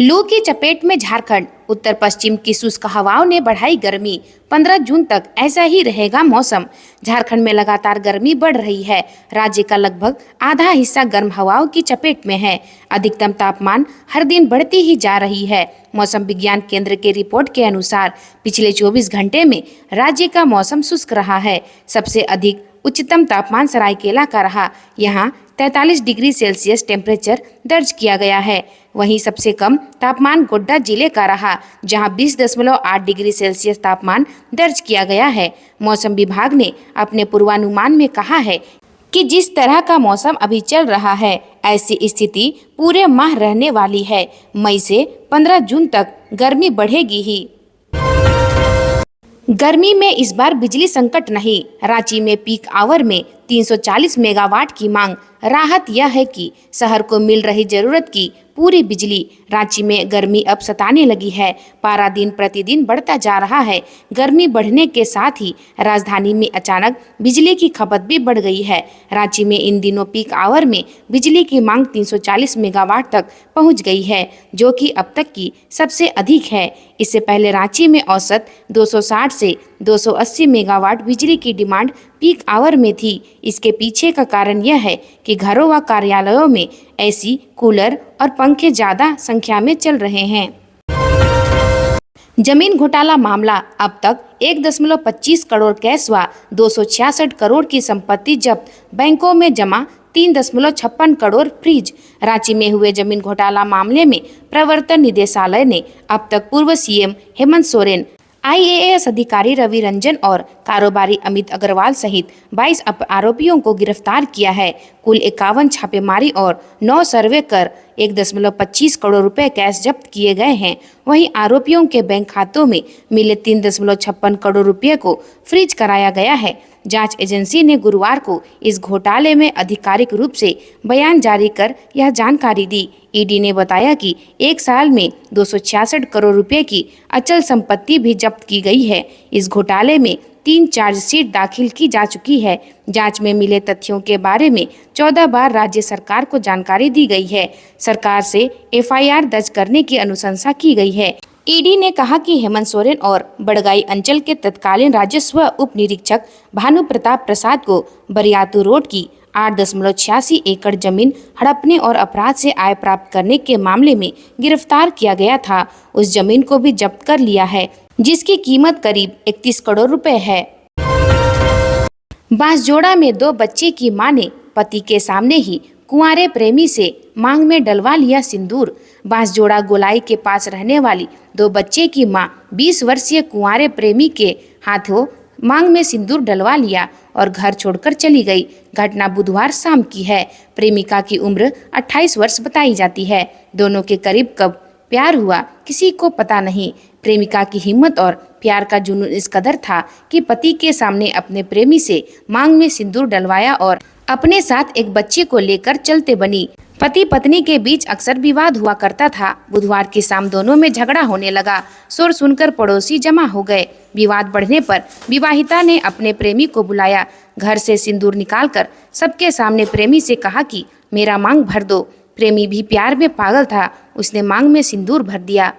लू की चपेट में झारखंड। उत्तर पश्चिम की शुष्क हवाओं ने बढ़ाई गर्मी। 15 जून तक ऐसा ही रहेगा मौसम। झारखंड में लगातार गर्मी बढ़ रही है। राज्य का लगभग आधा हिस्सा गर्म हवाओं की चपेट में है। अधिकतम तापमान हर दिन बढ़ती ही जा रही है। मौसम विज्ञान केंद्र के रिपोर्ट के अनुसार पिछले 24 घंटे में राज्य का मौसम शुष्क रहा है। सबसे अधिक उच्चतम तापमान सरायकेला का रहा। यहाँ 43 डिग्री सेल्सियस टेम्परेचर दर्ज किया गया है। वहीं सबसे कम तापमान गोड्डा जिले का रहा, जहां 20.8 डिग्री सेल्सियस तापमान दर्ज किया गया है। मौसम विभाग ने अपने पूर्वानुमान में कहा है कि जिस तरह का मौसम अभी चल रहा है, ऐसी स्थिति पूरे माह रहने वाली है। मई से 15 जून तक गर्मी बढ़ेगी ही। गर्मी में इस बार बिजली संकट नहीं। रांची में पीक आवर में 340 मेगावाट की मांग। राहत यह है कि शहर को मिल रही जरूरत की पूरी बिजली। रांची में गर्मी अब सताने लगी है। पारा दिन प्रतिदिन बढ़ता जा रहा है। गर्मी बढ़ने के साथ ही राजधानी में अचानक बिजली की खपत भी बढ़ गई है। रांची में इन दिनों पीक आवर में बिजली की मांग 340 मेगावाट तक पहुंच गई है, जो कि अब तक की सबसे अधिक है। इससे पहले रांची में औसत 260 से 280 मेगावाट बिजली की डिमांड पीक आवर में थी। इसके पीछे का कारण यह है कि घरों व कार्यालयों में एसी, कूलर और पंखे ज्यादा संख्या में चल रहे हैं। जमीन घोटाला मामला। अब तक 1.25 करोड़ कैश व 266 करोड़ की संपत्ति जब्त। बैंकों में जमा 3.56 करोड़ फ्रीज। रांची में हुए जमीन घोटाला मामले में प्रवर्तन निदेशालय ने अब तक पूर्व सीएम हेमंत सोरेन, आईएएस अधिकारी रवि रंजन और कारोबारी अमित अग्रवाल सहित 22 आरोपियों को गिरफ्तार किया है। कुल 51 छापेमारी और 9 सर्वे कर 1.25 करोड़ रुपए कैश जब्त किए गए हैं। वहीं आरोपियों के बैंक खातों में मिले 3.56 करोड़ रुपए को फ्रीज कराया गया है। जांच एजेंसी ने गुरुवार को इस घोटाले में आधिकारिक रूप से बयान जारी कर यह जानकारी दी। ईडी ने बताया कि एक साल में 266 करोड़ रुपए की अचल संपत्ति भी जब्त की गई है। इस घोटाले में 3 चार्जशीट दाखिल की जा चुकी है। जांच में मिले तथ्यों के बारे में 14 बार राज्य सरकार को जानकारी दी गई है। सरकार से एफआईआर दर्ज करने की अनुशंसा की गई है। ईडी ने कहा कि हेमंत सोरेन और बड़गाई अंचल के तत्कालीन राजस्व उप निरीक्षक भानु प्रताप प्रसाद को बरियातू रोड की 8.86 एकड़ जमीन हड़पने और अपराध से आय प्राप्त करने के मामले में गिरफ्तार किया गया था। उस जमीन को भी जब्त कर लिया है, जिसकी कीमत करीब 31 करोड़ रुपए है। बांसजोड़ा में 2 बच्चे की मां ने पति के सामने ही कुंवारे प्रेमी से मांग में डलवा लिया सिंदूर। बांसजोड़ा गोलाई के पास रहने वाली 2 बच्चे की मां 20 वर्षीय कुंवारे प्रेमी के हाथों मांग में सिंदूर डलवा लिया और घर छोड़कर चली गई। घटना बुधवार शाम की है। प्रेमिका की उम्र 28 वर्ष बताई जाती है। दोनों के करीब कब प्यार हुआ, किसी को पता नहीं। प्रेमिका की हिम्मत और प्यार का जुनून इस कदर था कि पति के सामने अपने प्रेमी से मांग में सिंदूर डलवाया और अपने साथ एक बच्चे को लेकर चलते बनी। पति पत्नी के बीच अक्सर विवाद हुआ करता था। बुधवार की शाम दोनों में झगड़ा होने लगा। शोर सुनकर पड़ोसी जमा हो गए। विवाद बढ़ने पर विवाहिता ने अपने प्रेमी को बुलाया। घर से सिंदूर निकालकर सबके सामने प्रेमी से कहा कि मेरा मांग भर दो। प्रेमी भी प्यार में पागल था। उसने मांग में सिंदूर भर दिया।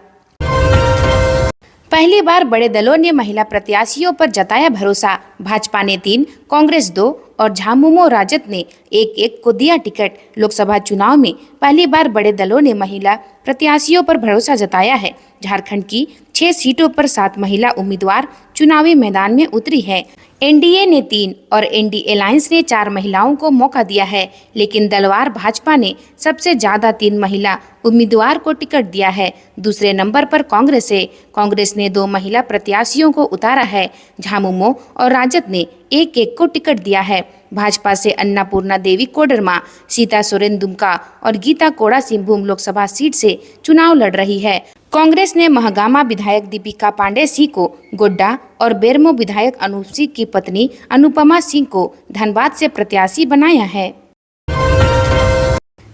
पहली बार बड़े दलों ने महिला प्रत्याशियों पर जताया भरोसा। भाजपा ने 3, कांग्रेस 2 और झामुमो राजद ने 1-1 को दिया टिकट। लोकसभा चुनाव में पहली बार बड़े दलों ने महिला प्रत्याशियों पर भरोसा जताया है। झारखंड की 6 सीटों पर 7 महिला उम्मीदवार चुनावी मैदान में उतरी है। एनडीए ने 3 और एनडीए अलायंस ने 4 महिलाओं को मौका दिया है, लेकिन दलवार भाजपा ने सबसे ज्यादा 3 महिला उम्मीदवार को टिकट दिया है। दूसरे नंबर पर कांग्रेस है। कांग्रेस ने 2 महिला प्रत्याशियों को उतारा है। झामुमो और राजद ने 1-1 को टिकट दिया है। भाजपा से अन्नापूर्णा देवी कोडरमा, सीता सोरेन दुमका और गीता कोड़ा सिंहभूम लोकसभा सीट से चुनाव लड़ रही है। कांग्रेस ने महागामा विधायक दीपिका पांडे सिंह को गोड्डा और बेरमो विधायक अनूप सिंह की पत्नी अनुपमा सिंह को धनबाद से प्रत्याशी बनाया है।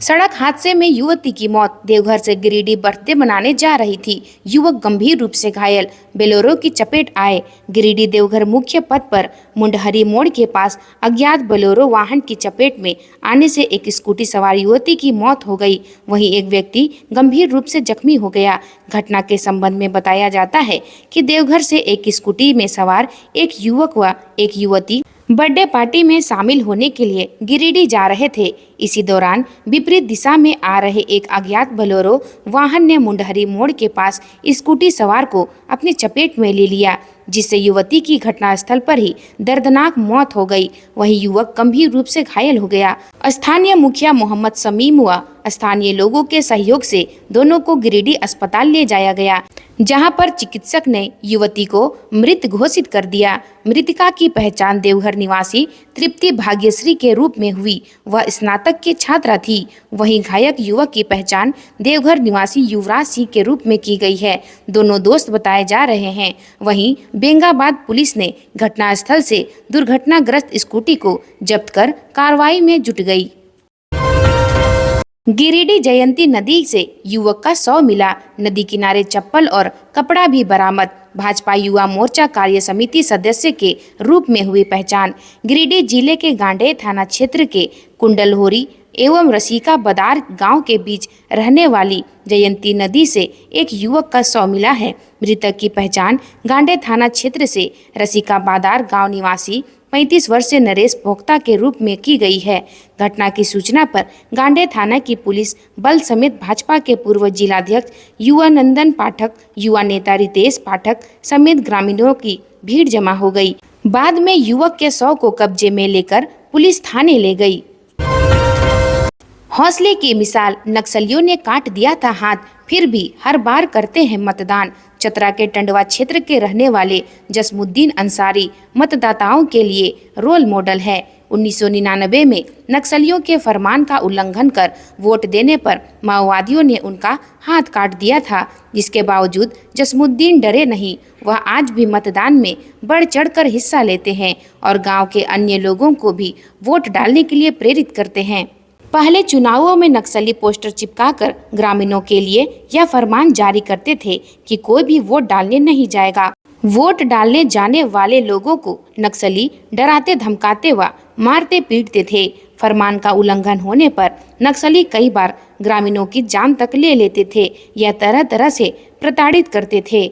सड़क हादसे में युवती की मौत। देवघर से गिरिडीह बर्थडे मनाने जा रही थी, युवक गंभीर रूप से घायल, बोलेरो की चपेट आए। गिरिडीह देवघर मुख्य पथ पर मुंडहरी मोड़ के पास अज्ञात बोलेरो वाहन की चपेट में आने से एक स्कूटी सवार युवती की मौत हो गई, वहीं एक व्यक्ति गंभीर रूप से जख्मी हो गया। घटना के संबंध में बताया जाता है कि देवघर से एक स्कूटी में सवार एक युवक व एक युवती बर्थडे पार्टी में शामिल होने के लिए गिरिडीह जा रहे थे। इसी दौरान विपरीत दिशा में आ रहे एक अज्ञात बोलेरो वाहन ने मुंडहरी मोड़ के पास स्कूटी सवार को अपनी चपेट में ले लिया, जिससे युवती की घटनास्थल पर ही दर्दनाक मौत हो गई। वहीं युवक गंभीर रूप से घायल हो गया। स्थानीय मुखिया मोहम्मद समीम व स्थानीय लोगों के सहयोग से दोनों को गिरिडीह अस्पताल ले जाया गया, जहां पर चिकित्सक ने युवती को मृत घोषित कर दिया। मृतका की पहचान देवघर निवासी तृप्ति भाग्यश्री के रूप में हुई। वह स्नातक की छात्रा थी। वहीं घायल युवक की पहचान देवघर निवासी युवराज सिंह के रूप में की गई है। दोनों दोस्त बताए जा रहे हैं। वहीं बेंगाबाद पुलिस ने घटनास्थल से दुर्घटनाग्रस्त स्कूटी को जब्त कर कार्रवाई में जुट गई। गिरिडीह जयंती नदी से युवक का शव मिला। नदी किनारे चप्पल और कपड़ा भी बरामद। भाजपा युवा मोर्चा कार्य समिति सदस्य के रूप में हुई पहचान। गिरिडीह जिले के गांडेय थाना क्षेत्र के कुंडलहोरी एवं रसिका बदार गांव के बीच रहने वाली जयंती नदी से एक युवक का शव मिला है। मृतक की पहचान गांडेय थाना क्षेत्र से रसिका बादार गांव निवासी 35 वर्षीय नरेश पोख्ता के रूप में की गई है। घटना की सूचना पर गांडेय थाना की पुलिस बल समेत भाजपा के पूर्व जिलाध्यक्ष युवा नंदन पाठक, युवा नेता रितेश पाठक समेत ग्रामीणों की भीड़ जमा हो गई। बाद में युवक के शव को कब्जे में लेकर पुलिस थाने ले गई। हौसले की मिसाल, नक्सलियों ने काट दिया था हाथ, फिर भी हर बार करते हैं मतदान। चतरा के टंडवा क्षेत्र के रहने वाले जसमुद्दीन अंसारी मतदाताओं के लिए रोल मॉडल है। 1999 में नक्सलियों के फरमान का उल्लंघन कर वोट देने पर माओवादियों ने उनका हाथ काट दिया था। जिसके बावजूद जसमुद्दीन डरे नहीं। वह आज भी मतदान में बढ़ चढ़कर हिस्सा लेते हैं और गांव के अन्य लोगों को भी वोट डालने के लिए प्रेरित करते हैं। पहले चुनावों में नक्सली पोस्टर चिपकाकर ग्रामीणों के लिए यह फरमान जारी करते थे कि कोई भी वोट डालने नहीं जाएगा। वोट डालने जाने वाले लोगों को नक्सली डराते धमकाते व मारते पीटते थे। फरमान का उल्लंघन होने पर नक्सली कई बार ग्रामीणों की जान तक ले लेते थे या तरह तरह से प्रताड़ित करते थे।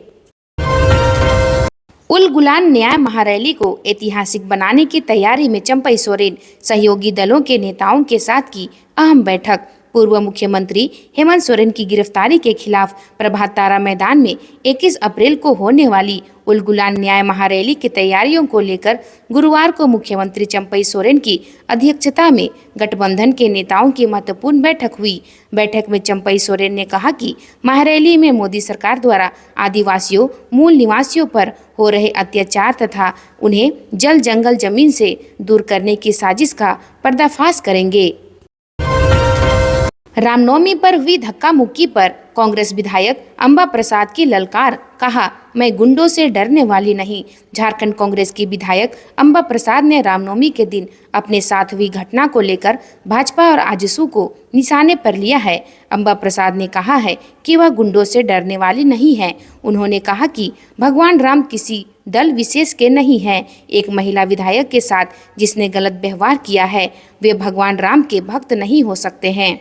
उल गुलान न्याय महारैली को ऐतिहासिक बनाने की तैयारी में चंपई सोरेन सहयोगी दलों के नेताओं के साथ की अहम बैठक। पूर्व मुख्यमंत्री हेमंत सोरेन की गिरफ्तारी के खिलाफ प्रभात तारा मैदान में 21 अप्रैल को होने वाली उल गुलान न्याय महारैली की तैयारियों को लेकर गुरुवार को मुख्यमंत्री चंपई सोरेन की अध्यक्षता में गठबंधन के नेताओं की महत्वपूर्ण बैठक हुई। बैठक में चंपई सोरेन ने कहा कि महारैली में मोदी सरकार द्वारा आदिवासियों, मूल निवासियों पर हो रहे अत्याचार तथा उन्हें जल जंगल जमीन से दूर करने की साजिश का पर्दाफाश करेंगे। रामनवमी पर हुई धक्का मुक्की पर कांग्रेस विधायक अंबा प्रसाद की ललकार, कहा मैं गुंडों से डरने वाली नहीं। झारखंड कांग्रेस की विधायक अंबा प्रसाद ने रामनवमी के दिन अपने साथ हुई घटना को लेकर भाजपा और आजसू को निशाने पर लिया है। अंबा प्रसाद ने कहा है कि वह गुंडों से डरने वाली नहीं है। उन्होंने कहा कि भगवान राम किसी दल विशेष के नहीं हैं। एक महिला विधायक के साथ जिसने गलत व्यवहार किया है वे भगवान राम के भक्त नहीं हो सकते हैं।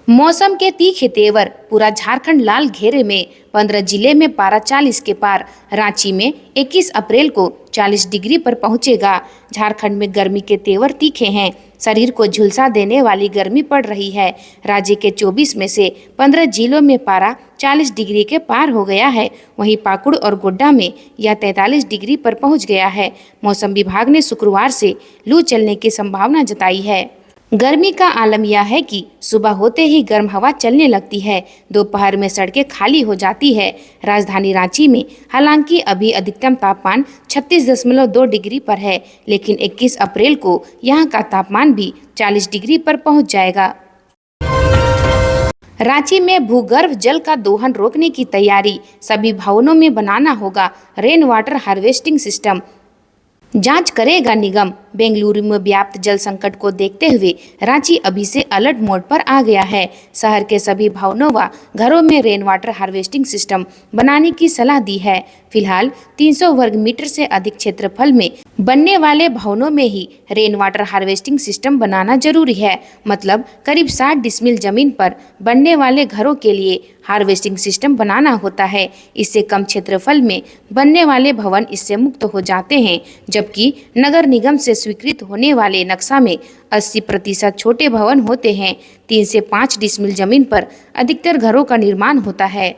मौसम के तीखे तेवर, पूरा झारखंड लाल घेरे में। 15 जिले में पारा 40 के पार। रांची में 21 अप्रैल को 40 डिग्री पर पहुंचेगा। झारखंड में गर्मी के तेवर तीखे हैं। शरीर को झुलसा देने वाली गर्मी पड़ रही है। राज्य के 24 में से 15 जिलों में पारा 40 डिग्री के पार हो गया है। वहीं पाकुड़ और गोड्डा में यह 43 डिग्री पर पहुंच गया है। मौसम विभाग ने शुक्रवार से लू चलने की संभावना जताई है। गर्मी का आलम यह है कि सुबह होते ही गर्म हवा चलने लगती है। दोपहर में सड़कें खाली हो जाती है। राजधानी रांची में हालांकि अभी अधिकतम तापमान 36.2 डिग्री पर है, लेकिन 21 अप्रैल को यहां का तापमान भी 40 डिग्री पर पहुंच जाएगा। रांची में भूगर्भ जल का दोहन रोकने की तैयारी। सभी भवनों में बनाना होगा रेन वाटर हार्वेस्टिंग सिस्टम। जांच करेगा निगम। बेंगलुरु में व्याप्त जल संकट को देखते हुए रांची अभी से अलर्ट मोड पर आ गया है। शहर के सभी भवनों व घरों में रेन वाटर हार्वेस्टिंग सिस्टम बनाने की सलाह दी है। फिलहाल 300 वर्ग मीटर से अधिक क्षेत्रफल में बनने वाले भवनों में ही रेन वाटर हार्वेस्टिंग सिस्टम बनाना जरूरी है। मतलब करीब 60 डिसमिल जमीन पर बनने वाले घरों के लिए हार्वेस्टिंग सिस्टम बनाना होता है। इससे कम क्षेत्रफल में बनने वाले भवन इससे मुक्त हो जाते हैं, जबकि नगर निगम से स्वीकृत होने वाले नक्शा में 80% छोटे भवन होते हैं। 3 से 5 डिसमिल जमीन पर अधिकतर घरों का निर्माण होता है।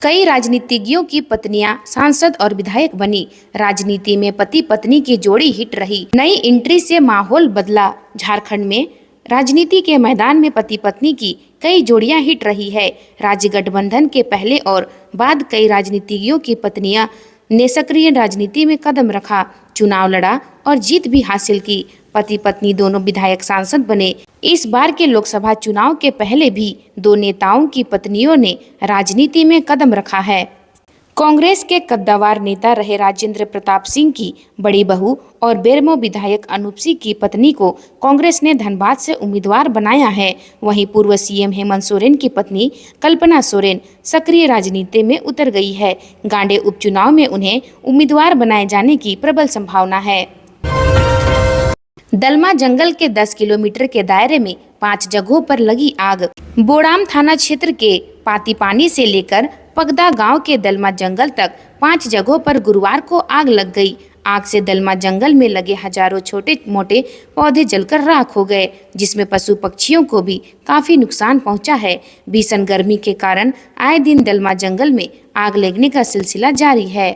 कई राजनीतिज्ञों की पत्नियां सांसद और विधायक बनी। राजनीति में पति पत्नी की जोड़ी हिट रही। नई एंट्री से माहौल बदला। झारखंड में राजनीति के मैदान में पति पत्नी की कई जोड़ियां हिट रही है। राज्य गठबंधन के पहले और बाद कई राजनीतिज्ञों की पत्नियां ने सक्रिय राजनीति में कदम रखा, चुनाव लड़ा और जीत भी हासिल की। पति पत्नी दोनों विधायक सांसद बने। इस बार के लोकसभा चुनाव के पहले भी दो नेताओं की पत्नियों ने राजनीति में कदम रखा है। कांग्रेस के कद्दावर नेता रहे राजेंद्र प्रताप सिंह की बड़ी बहू और बेरमो विधायक अनूप सिंह की पत्नी को कांग्रेस ने धनबाद से उम्मीदवार बनाया है। वहीं पूर्व सीएम हेमंत सोरेन की पत्नी कल्पना सोरेन सक्रिय राजनीति में उतर गई है। गांडे उपचुनाव में उन्हें उम्मीदवार बनाए जाने की प्रबल संभावना है। दलमा जंगल के 10 किलोमीटर के दायरे में 5 जगहों पर लगी आग। बोड़ाम थाना क्षेत्र के पातीपानी से लेकर पगदा गांव के दलमा जंगल तक 5 जगहों पर गुरुवार को आग लग गई। आग से दलमा जंगल में लगे हजारों छोटे मोटे पौधे जलकर राख हो गए, जिसमें पशु पक्षियों को भी काफी नुकसान पहुंचा है। भीषण गर्मी के कारण आए दिन दलमा जंगल में आग लगने का सिलसिला जारी है।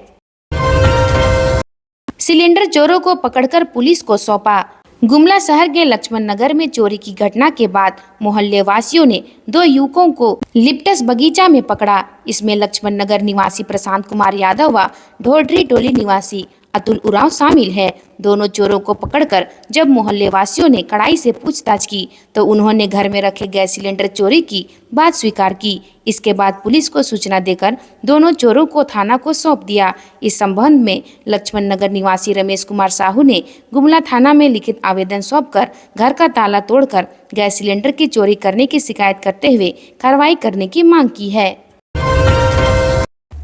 सिलेंडर चोरों को पकड़कर पुलिस को सौंपा। गुमला शहर के लक्ष्मण नगर में चोरी की घटना के बाद मोहल्ले वासियों ने 2 युवकों को लिप्टस बगीचा में पकड़ा। इसमें लक्ष्मण नगर निवासी प्रशांत कुमार यादव व ढोडरी टोली निवासी अतुल उरांव शामिल है। दोनों चोरों को पकड़कर जब मोहल्ले वासियों ने कड़ाई से पूछताछ की तो उन्होंने घर में रखे गैस सिलेंडर चोरी की बात स्वीकार की। इसके बाद पुलिस को सूचना देकर दोनों चोरों को थाना को सौंप दिया। इस संबंध में लक्ष्मण नगर निवासी रमेश कुमार साहू ने गुमला थाना में लिखित आवेदन सौंपकर घर का ताला तोड़कर गैस सिलेंडर की चोरी करने की शिकायत करते हुए कार्रवाई करने की मांग की है।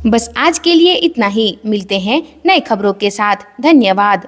बस आज के लिए इतना ही। मिलते हैं नई खबरों के साथ। धन्यवाद।